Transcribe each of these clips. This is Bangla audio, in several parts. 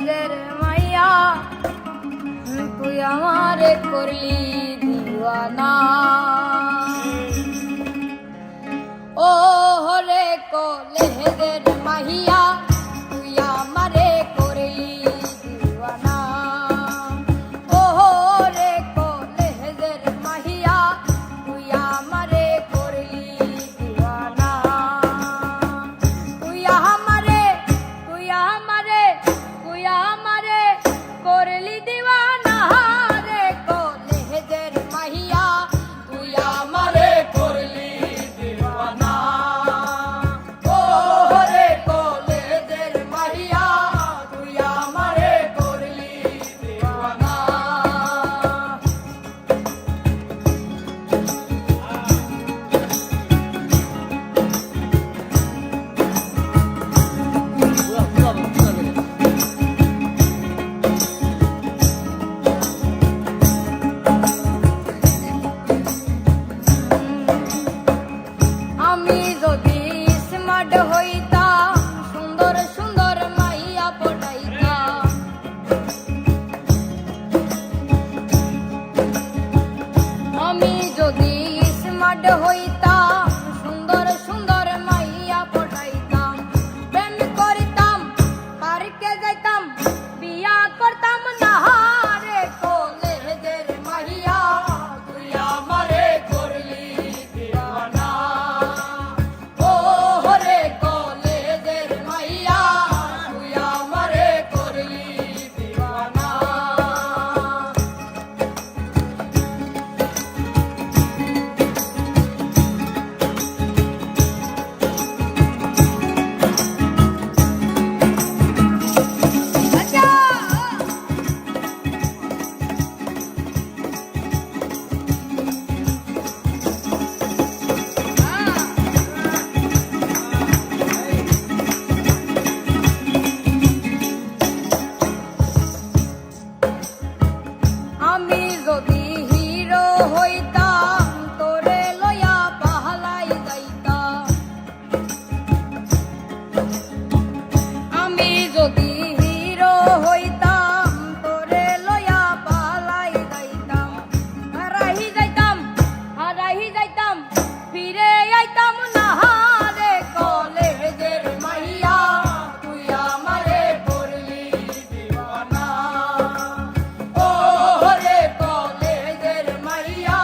লেহেজের মাইয়া তুই আমারে করলি দিওয়ানা ও হরে কো লেহেজের মাইয়া তুই আমারে করলি দিওয়ানা ও হরে কো লেহেজের মাইয়া তুই আমারে করলি দিওয়ানা তুই আমারে করলি দিওয়ানা রে কো লেহেজের মাইয়া তুই আমারে করলি দিওয়ানা ও রে কো লেহেজের মাইয়া তুই আমারে করলি দিওয়ানা আমি যদি স্মার্ট হইতাম সুন্দর সুন্দর মাইয়া পটাইতাম আমি যদি স্মার্ট হইতাম সুন্দর সুন্দর মাইয়া পটাইতাম প্রেম করিতাম পার্কে যাইতাম বিয়া করতাম না রে কো লেহেজের মাইয়া তুই আমারে করলি দিওয়ানা ও রে কো লেহেজের মাইয়া তুই আমারে করলি দিওয়ানা আচ্ছা আমি যদি হিরো হইতাম তোরে লয়া পাহালাই যাইতাম আমি যদি হিরো হইতাম তোরে লয়া পাহালাই যাইতাম হারাহি যাইতাম ফিরে আইতাম না রে কো লেহেজের মাইয়া তুই আমারে করলি দিওয়ানা ও রে কো লেহেজের মাইয়া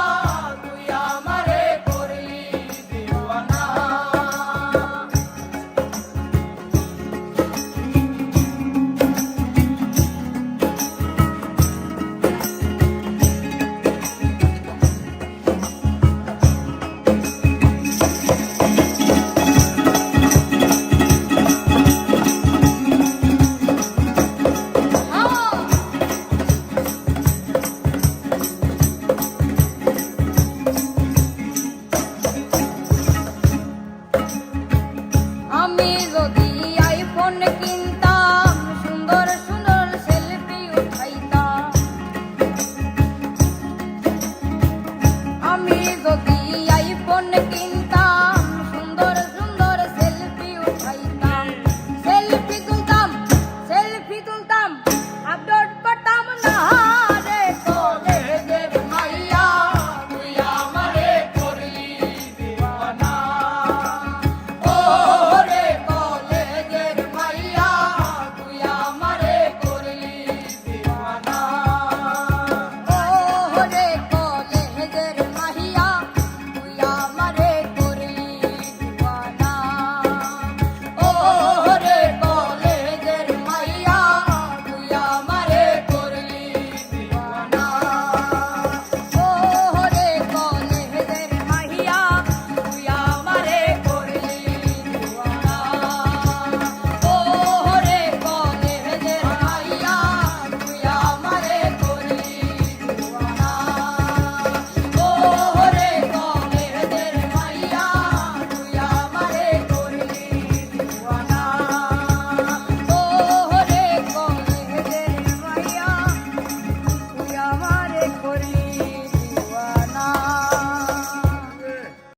তুই আমারে করলি দিওয়ানা আমি যদি আইফোন কিন